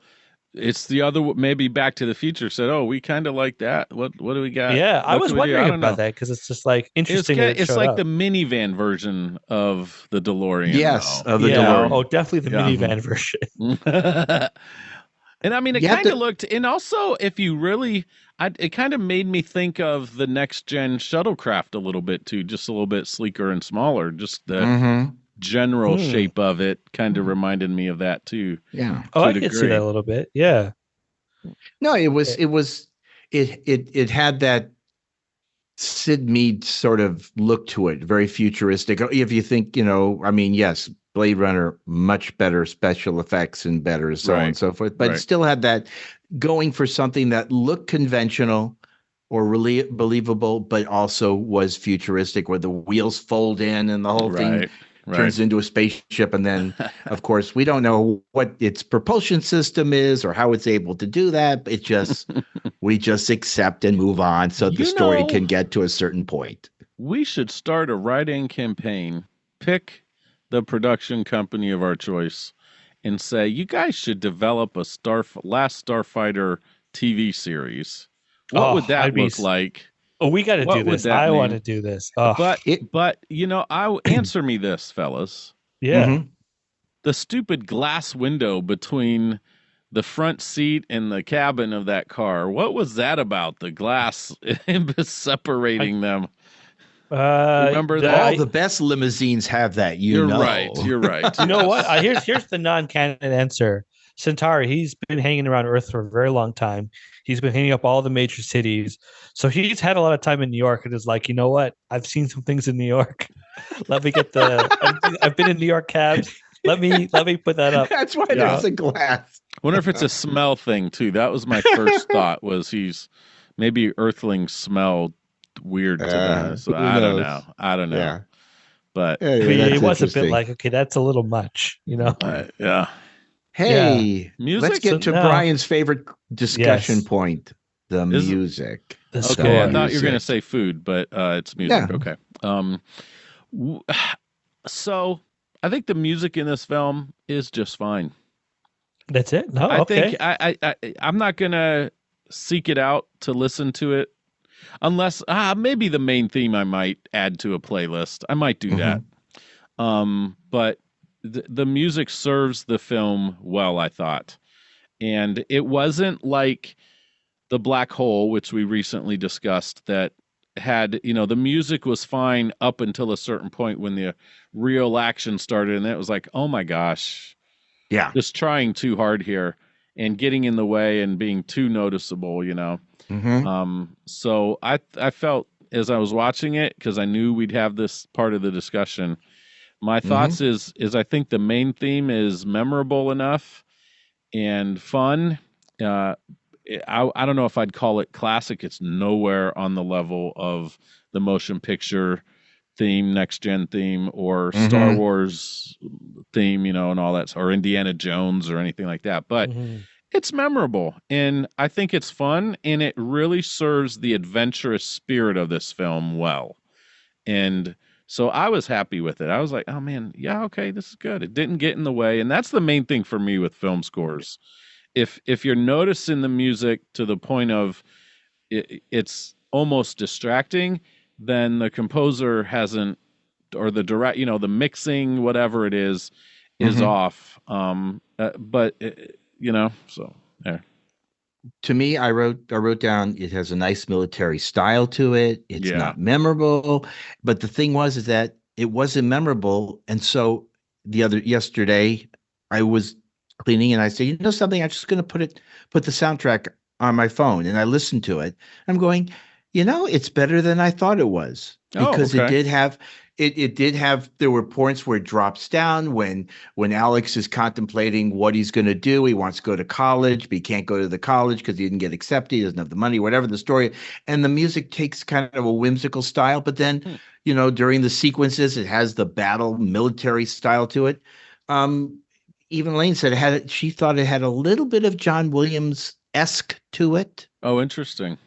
it's the other. Maybe Back to the Future said, "Oh, we kind of like that. What do we got?" Yeah, I was wondering about that because it's just like interesting. It's like the minivan version of the DeLorean. Yes, of the DeLorean. Oh, definitely the minivan version. And I mean, it kind of looked, and also if you really, it kind of made me think of the next gen shuttlecraft a little bit too, just a little bit sleeker and smaller. Just the general shape of it kind of reminded me of that too. Yeah. Oh, I can see that a little bit. Yeah. No, it had that Sid Mead sort of look to it, very futuristic. If you think, I mean, yes, Blade Runner, much better special effects and better so on and so forth, but it still had that going for something that looked conventional or really believable, but also was futuristic, where the wheels fold in and the whole thing turns into a spaceship. And then, of course, we don't know what its propulsion system is or how it's able to do that. It just, we just accept and move on so the story can get to a certain point. We should start a write-in campaign, pick the production company of our choice, and say, you guys should develop a Last Starfighter TV series. What would that look like? Oh, we got to do this. I want to do this. But answer me this, fellas. Yeah. The stupid glass window between the front seat and the cabin of that car. What was that about? The glass separating them. Remember that? All the best limousines have that. You're right. You're right. You know what? Here's the non-canon answer. Centauri, he's been hanging around Earth for a very long time. He's been hitting up all the major cities. So he's had a lot of time in New York and is like, you know what? I've seen some things in New York. Let me get I've been in New York cabs. Let me put that up. That's why there's a glass. Wonder if it's a smell thing too. That was my first thought, was maybe Earthlings smell weird to them. So I don't know. Yeah. But it was a bit like, okay, that's a little much, yeah. Hey, music? Let's get to Brian's favorite discussion point, the music. Okay, I thought you were going to say food, but it's music. Yeah. Okay. So I think the music in this film is just fine. That's it? No, I think I'm not going to seek it out to listen to it unless maybe the main theme I might add to a playlist. I might do that. But the music serves the film well, I thought. And it wasn't like The Black Hole, which we recently discussed, that had, the music was fine up until a certain point when the real action started. And it was like, oh my gosh. Yeah. Just trying too hard here and getting in the way and being too noticeable, So I felt as I was watching it, because I knew we'd have this part of the discussion, My thoughts is I think the main theme is memorable enough and fun. Uh, I don't know if I'd call it classic. It's nowhere on the level of the motion picture theme, next gen theme, or Star Mm-hmm. Wars theme, and all that, or Indiana Jones or anything like that. But Mm-hmm. it's memorable, and I think it's fun, and it really serves the adventurous spirit of this film well. And so I was happy with it. I was like, oh man, yeah, okay, this is good. It didn't get in the way, and that's the main thing for me with film scores. If you're noticing the music to the point of it's almost distracting, then the composer hasn't, or the direct, the mixing, whatever it is Mm-hmm. off. But so there. To me, I wrote down it has a nice military style to it. It's Yeah. not memorable, but the thing was is that it wasn't memorable, and so yesterday I was cleaning and I said, you know something, I'm just going to put the soundtrack on my phone and I listened to it. I'm going, it's better than I thought it was Oh, because okay. it did have there were points where it drops down when Alex is contemplating what he's going to do. He wants to go to college, but he can't go to the college because he didn't get accepted. He doesn't have the money, whatever the story. And the music takes kind of a whimsical style, but then, Hmm. during the sequences, it has the battle military style to it. Um, Even Lane said she thought it had a little bit of John Williams-esque to it. Oh, interesting.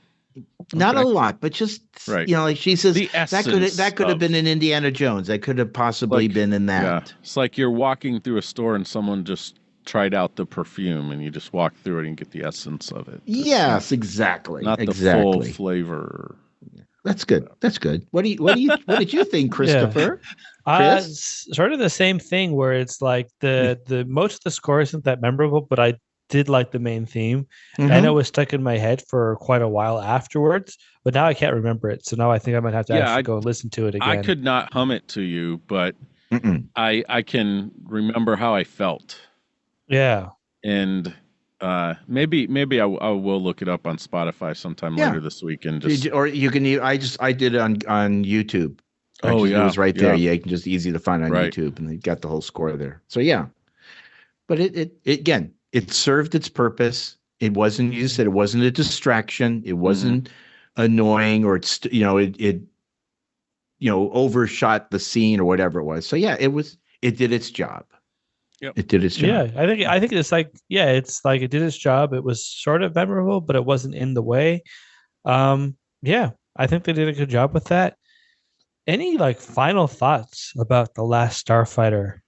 Not a Okay. lot, but just Right. like she says, The essence that could have been in Indiana Jones. That could have possibly like, been in yeah, that. it's like you're walking through a store and someone just tried out the perfume and you just walk through it and get the essence of it. Yes, exactly. Not the full flavor. That's good. That's good. What did you think, Christopher? Sort of the same thing where it's like the most of the score isn't that memorable, but I did like the main theme. And I know it was stuck in my head for quite a while afterwards, but now I can't remember it. So now I think I might have to actually go listen to it again. I could not hum it to you, but I can remember how I felt. Yeah. And maybe I will look it up on Spotify sometime later this week and just or you can. I did it on YouTube. It was right there. Yeah, you can just easy to find on YouTube, and they got the whole score there. So yeah, but it again, it served its purpose. It wasn't, you said, it wasn't a distraction. It wasn't annoying, or it overshot the scene or whatever it was. So yeah, it did its job. Yep. It did its job. Yeah, I think it's like, it's like it did its job. It was sort of memorable, but it wasn't in the way. Yeah, I think they did a good job with that. Any like final thoughts about The Last Starfighter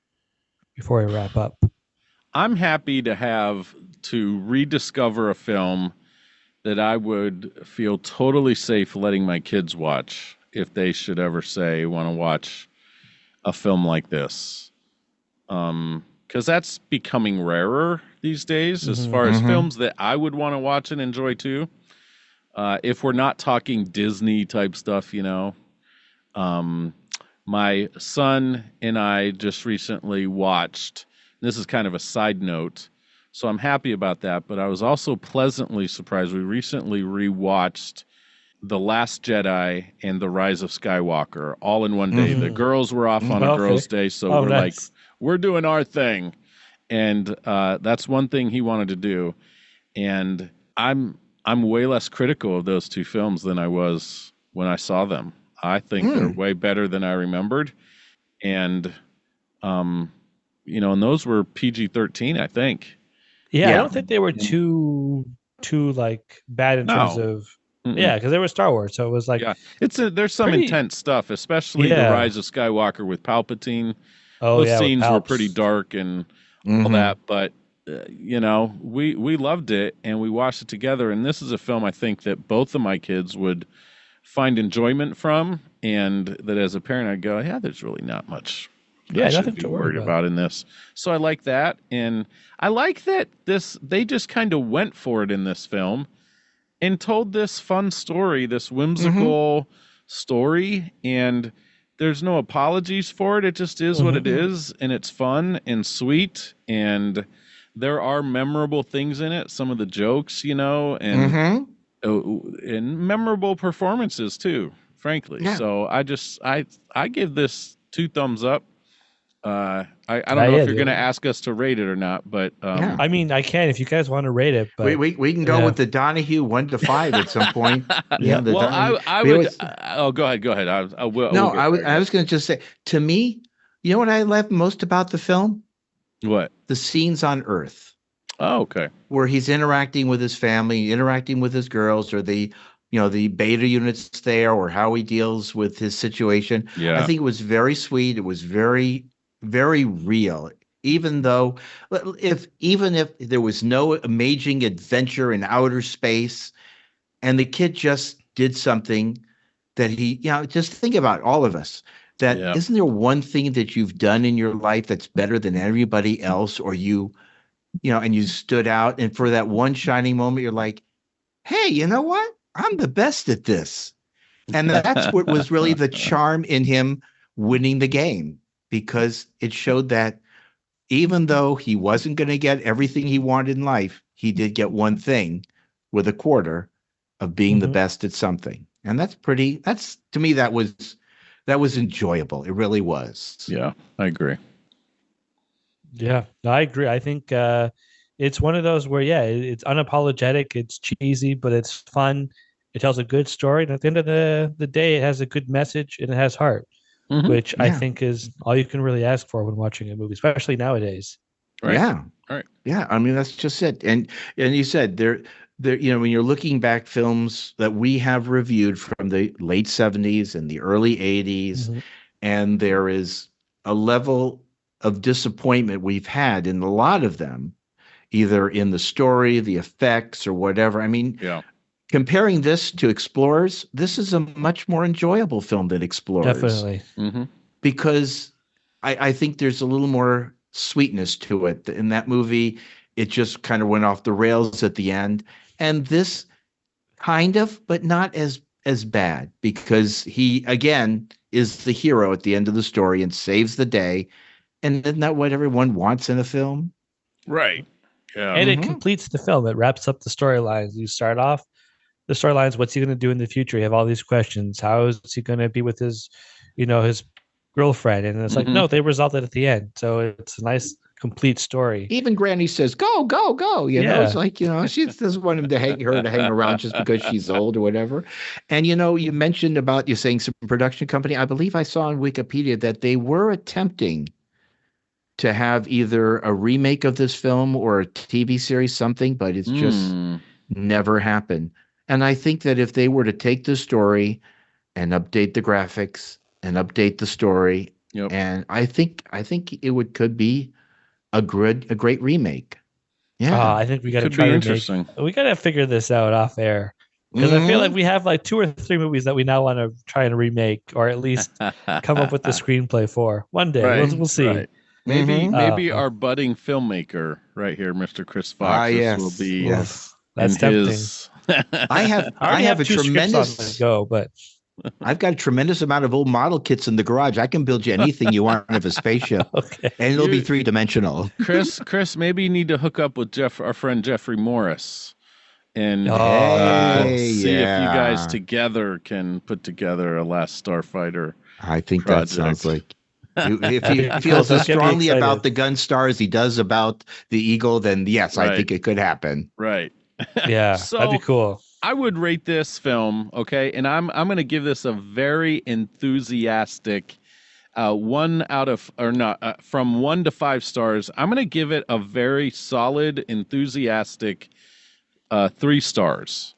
before we wrap up? I'm happy to rediscover a film that I would feel totally safe letting my kids watch if they should ever say want to watch a film like this. Because that's becoming rarer these days as far as films that I would want to watch and enjoy too. If we're not talking Disney type stuff, my son and I just recently watched, this is kind of a side note, so I'm happy about that, but I was also pleasantly surprised. We recently rewatched The Last Jedi and The Rise of Skywalker all in one day. The girls were off on a girls' day, so we're like, we're doing our thing. And that's one thing he wanted to do. And I'm way less critical of those two films than I was when I saw them. I think they're way better than I remembered. And, and those were PG-13, I think. Yeah, I don't think they were too like bad in terms of, because they were Star Wars. So it was like, there's some intense stuff, especially The Rise of Skywalker with Palpatine. Those scenes were pretty dark and all that. But, we loved it and we watched it together. And this is a film I think that both of my kids would find enjoyment from, and that as a parent I'd go, yeah, there's really not much nothing to worry about in this. So I like that, and I like that they just kind of went for it in this film and told this fun story, this whimsical story, and there's no apologies for it. It just is what it is, and it's fun and sweet, and there are memorable things in it, some of the jokes, and memorable performances too, frankly. So I give this 2 thumbs up. I don't know if you're going to ask us to rate it or not, but I mean, I can if you guys want to rate it. But we can go with the Donahue 1 to 5 at some point. Yeah. Well, I would. Go ahead. Go ahead. I was going to just say, to me, you know what I loved most about the film? What? The scenes on Earth. Oh, okay. Where he's interacting with his family, interacting with his girls, or the beta units there, or how he deals with his situation. Yeah. I think it was very sweet. It was very, very real. Even if there was no amazing adventure in outer space, and the kid just did something that just think about all of us. Isn't there one thing that you've done in your life that's better than everybody else, or and you stood out, and for that one shining moment, you're like, hey, you know what? I'm the best at this. And that's what was really the charm in him winning the game, because it showed that even though he wasn't going to get everything he wanted in life, he did get one thing with a quarter of being the best at something. And to me, that was enjoyable. It really was. Yeah, I agree. Yeah, I agree. I think it's one of those where, it's unapologetic, it's cheesy, but it's fun. It tells a good story. And at the end of the day, it has a good message and it has heart, which I think is all you can really ask for when watching a movie, especially nowadays. Right. Yeah. Right. Yeah. I mean, that's just it. And you said there, when you're looking back films that we have reviewed from the late 70s and the early 80s, and there is a level of disappointment we've had in a lot of them, either in the story, the effects, or whatever. I mean, comparing this to Explorers, this is a much more enjoyable film than Explorers. Definitely. Because I think there's a little more sweetness to it. In that movie, it just kind of went off the rails at the end. And this kind of, but not as bad, because he, again, is the hero at the end of the story and saves the day. And isn't that what everyone wants in a film? Right. Yeah. And it completes the film. It wraps up the storylines. You start off the storylines. What's he going to do in the future? You have all these questions. How is he going to be with his girlfriend? And it's like, no, they resolved it at the end. So it's a nice, complete story. Even Granny says, go, go, go. It's like, she doesn't want him to hang around just because she's old or whatever. And, you mentioned about you saying some production company. I believe I saw on Wikipedia that they were attempting to have either a remake of this film or a TV series, something, but it's just never happened. And I think that if they were to take the story and update the graphics and update the story, and I think it could be a great remake. Yeah, I think we got to try. Interesting. We got to figure this out off air, because I feel like we have like 2 or 3 movies that we now want to try and remake, or at least come up with the screenplay for one day. Right, we'll see. Right. Maybe our budding filmmaker right here, Mr. Chris Fox, will be. Yes, that's tempting. I have a tremendous go, but I've got a tremendous amount of old model kits in the garage. I can build you anything you want of a spaceship, and it'll be 3-dimensional. Chris, maybe you need to hook up with our friend Jeffrey Morris, and see if you guys together can put together a Last Starfighter. I think project. That sounds like. If he feels as strongly about the gun star as he does about the Eagle, then yes, I think it could happen. Right. Yeah, that'd be cool. I would rate this film, okay, and I'm going to give this a very enthusiastic from 1 to 5 stars. I'm going to give it a very solid, enthusiastic 3 stars.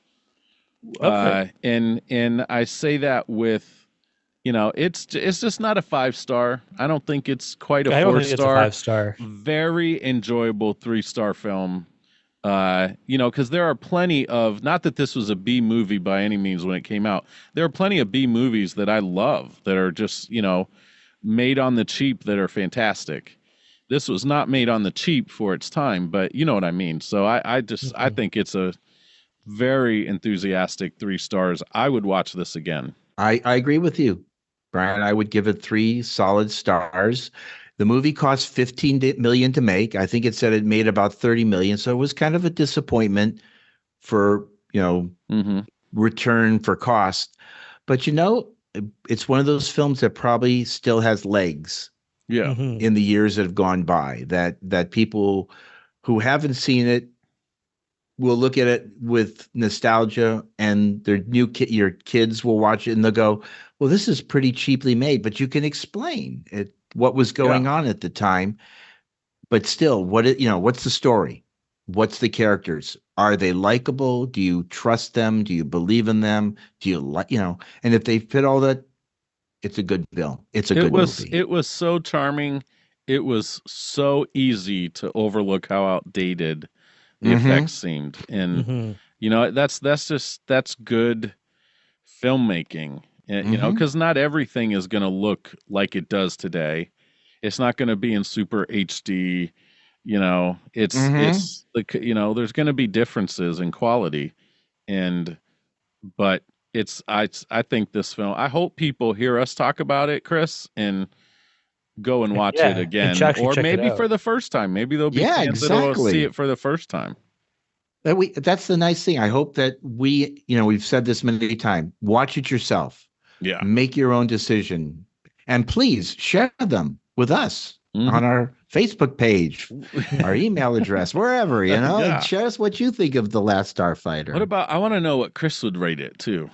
Okay. And I say that with, it's just not a 5-star. I don't think it's quite a 4-star. I don't think it's a 5-star. Very enjoyable 3-star film. Because there are plenty of, not that this was a B movie by any means when it came out. There are plenty of B movies that I love that are just, made on the cheap that are fantastic. This was not made on the cheap for its time, but you know what I mean. So I think it's a very enthusiastic 3 stars. I would watch this again. I agree with you, Brian. I would give it 3 solid stars. The movie cost $15 million to make. I think it said it made about $30 million. So it was kind of a disappointment for, return for cost. But, it's one of those films that probably still has legs. Yeah. in the years that have gone by. That people who haven't seen it will look at it with nostalgia, and your kids will watch it and they'll go, well, this is pretty cheaply made, but you can explain what was going on at the time. But still, what's the story? What's the characters? Are they likable? Do you trust them? Do you believe in them? Do you and if they fit all that, it's a good film. It's a good movie. It was so charming. It was so easy to overlook how outdated the effects seemed. And that's good filmmaking. And, because not everything is going to look like it does today. It's not going to be in super HD. It's like, there's going to be differences in quality, but I think this film, I hope people hear us talk about it, Chris, and go and watch it again, or maybe for the first time. Maybe there'll be fans that'll see it for the first time. That's the nice thing. I hope that we've said this many times. Watch it yourself. Yeah. Make your own decision, and please share them with us on our Facebook page, our email address, wherever, and share us what you think of The Last Starfighter. I want to know what Chris would rate it too.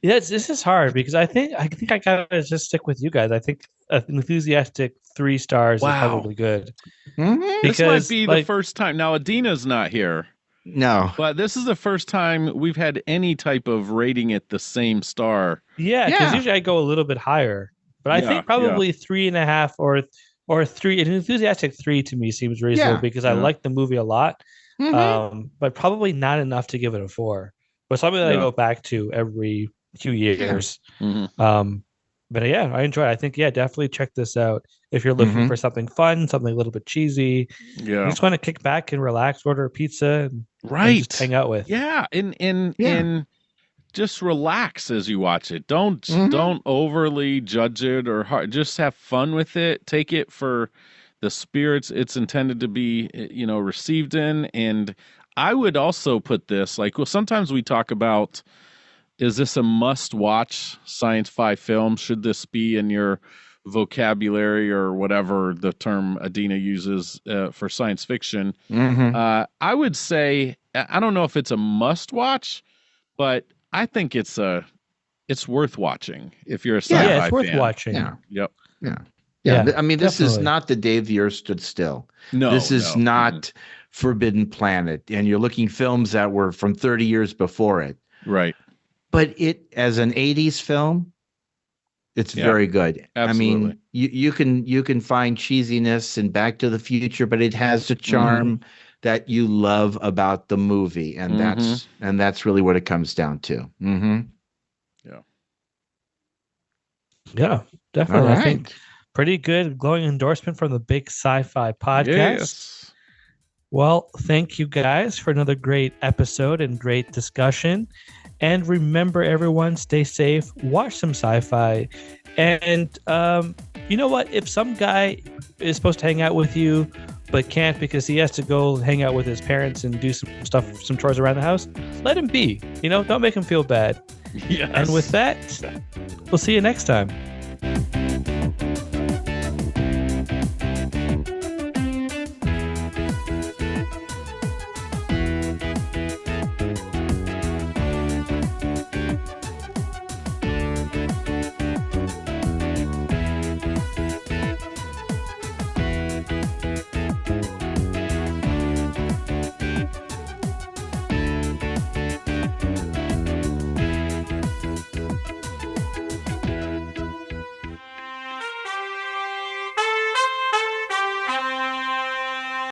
Yeah, this is hard because I think I gotta just stick with you guys. I think an enthusiastic 3 stars is probably good. Because, this might be the first time. Now, Adeena's not here. No. But this is the first time we've had any type of rating it the same star. Yeah, because usually I go a little bit higher. But I think probably 3.5 or 3. An enthusiastic 3 to me seems reasonable because I like the movie a lot. But probably not enough to give it a 4. But something that I go back to every few years. But I enjoy it. I think definitely check this out if you're looking for something fun, something a little bit cheesy. You just want to kick back and relax, order a pizza, and just hang out with. And just relax as you watch it. Don't overly judge it or just have fun with it. Take it for the spirits it's intended to be, received in. And I would also put this sometimes we talk about, is this a must-watch sci-fi film? Should this be in your vocabulary or whatever the term Adeena uses for science fiction? I would say, I don't know if it's a must-watch, but I think it's worth watching if you're a sci-fi fan. Yeah, it's worth watching. Yeah. I mean, this is not The Day the Earth Stood Still. No, this is not Forbidden Planet, and you're looking films that were from 30 years before it. Right. But it, as an 80s film, it's very good. Absolutely. I mean, you can find cheesiness in Back to the Future, but it has a charm that you love about the movie, and that's really what it comes down to. Yeah, definitely. Right. I think pretty good glowing endorsement from the Big Sci-Fi Podcast. Yes. Well, thank you guys for another great episode and great discussion. And remember, everyone, stay safe, watch some sci-fi. And you know what? If some guy is supposed to hang out with you but can't because he has to go hang out with his parents and do some stuff, some chores around the house, let him be. Don't make him feel bad. Yes. And with that, we'll see you next time.